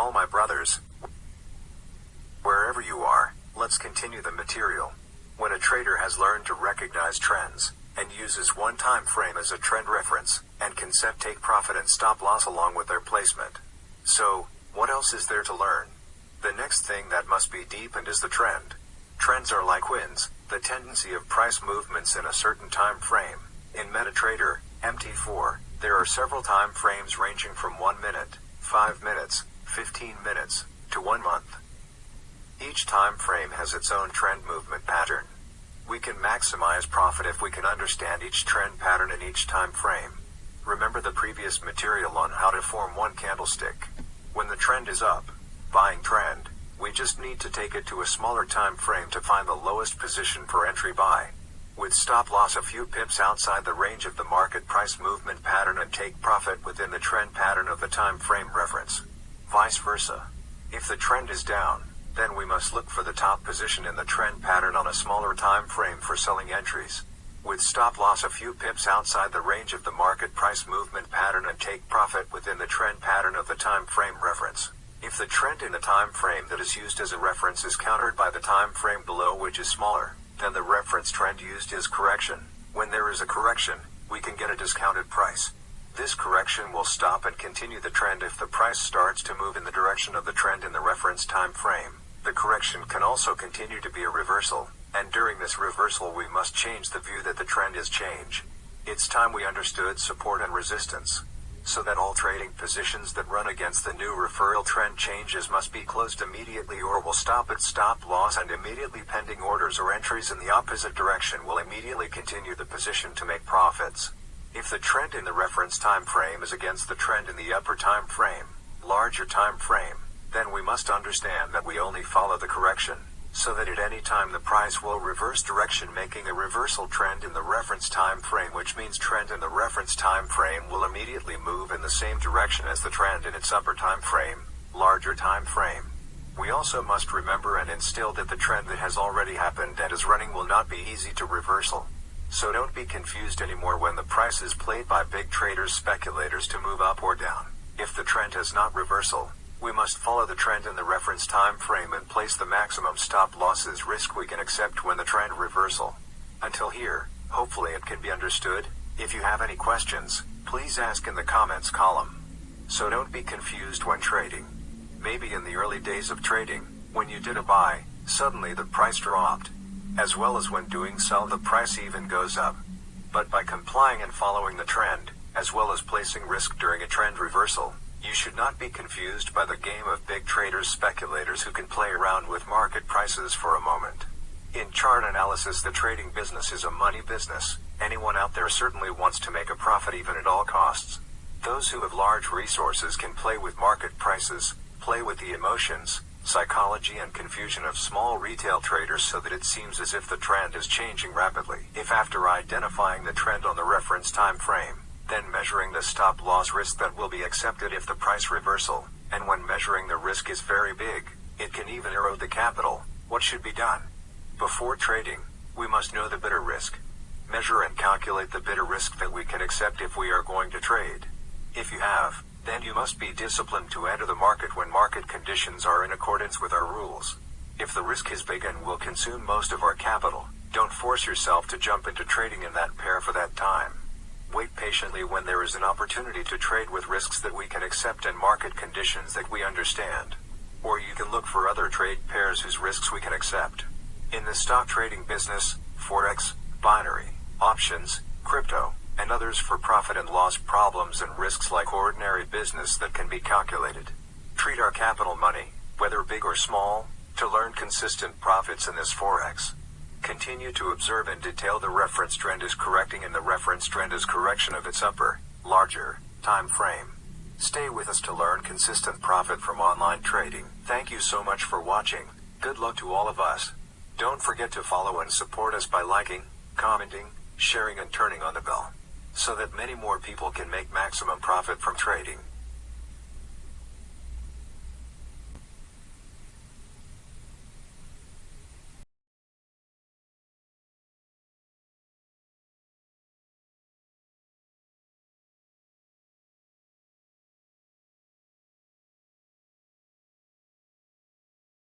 all my brothers, wherever you are, let's continue the material. When a trader has learned to recognize trends, and uses one time frame as a trend reference, and can set take profit and stop loss along with their placement. So, what else is there to learn? The next thing that must be deepened is the trend. Trends are like winds, the tendency of price movements in a certain time frame. In MetaTrader, MT4, there are several time frames ranging from 1 minute, 5 minutes, 15 minutes, to 1 month. Each time frame has its own trend movement pattern. We can maximize profit if we can understand each trend pattern in each time frame. Remember the previous material on how to form one candlestick. When the trend is up, buying trend, we just need to take it to a smaller time frame to find the lowest position for entry buy. With stop loss a few pips outside the range of the market price movement pattern and take profit within the trend pattern of the time frame reference. Vice versa. If the trend is down, then we must look for the top position in the trend pattern on a smaller time frame for selling entries. With stop loss a few pips outside the range of the market price movement pattern and take profit within the trend pattern of the time frame reference. If the trend in the time frame that is used as a reference is countered by the time frame below which is smaller, then the reference trend used is correction. When there is a correction, we can get a discounted price. This correction will stop and continue the trend if the price starts to move in the direction of the trend in the reference time frame. The correction can also continue to be a reversal, and during this reversal we must change the view that the trend is change. It's time we understood support and resistance, so that all trading positions that run against the new referral trend changes must be closed immediately or will stop at stop loss, and immediately pending orders or entries in the opposite direction will immediately continue the position to make profits. If the trend in the reference time frame is against the trend in the upper time frame, larger time frame, then we must understand that we only follow the correction, so that at any time the price will reverse direction making a reversal trend in the reference time frame, which means trend in the reference time frame will immediately move in the same direction as the trend in its upper time frame, larger time frame. We also must remember and instill that the trend that has already happened and is running will not be easy to reversal. So don't be confused anymore when the price is played by big traders, speculators to move up or down. If the trend has not reversal, we must follow the trend in the reference time frame and place the maximum stop losses risk we can accept when the trend reversal. Until here, hopefully it can be understood. If you have any questions, please ask in the comments column. So don't be confused when trading. Maybe in the early days of trading, when you did a buy, suddenly the price dropped. As well as when doing sell the price even goes up. But by complying and following the trend, as well as placing risk during a trend reversal, you should not be confused by the game of big traders, speculators who can play around with market prices for a moment. In chart analysis, the trading business is a money business. Anyone out there certainly wants to make a profit even at all costs. Those who have large resources can play with market prices, play with the emotions, psychology and confusion of small retail traders so that it seems as if the trend is changing rapidly. If after identifying the trend on the reference time frame, then measuring the stop loss risk that will be accepted if the price reversal, and when measuring the risk is very big, it can even erode the capital, what should be done? Before trading, we must know the bidder risk. Measure and calculate the bidder risk that we can accept if we are going to trade. If you have, then you must be disciplined to enter the market when market conditions are in accordance with our rules. If the risk is big and will consume most of our capital, don't force yourself to jump into trading in that pair for that time. Wait patiently when there is an opportunity to trade with risks that we can accept and market conditions that we understand. Or you can look for other trade pairs whose risks we can accept. In the stock trading business, forex, binary, options, crypto, and others for profit and loss problems and risks like ordinary business that can be calculated. Treat our capital money, whether big or small, to learn consistent profits in this forex. Continue to observe in detail the reference trend is correcting and the reference trend is correction of its upper, larger, time frame. Stay with us to learn consistent profit from online trading. Thank you so much for watching. Good luck to all of us. Don't forget to follow and support us by liking, commenting, sharing and turning on the bell, so that many more people can make maximum profit from trading.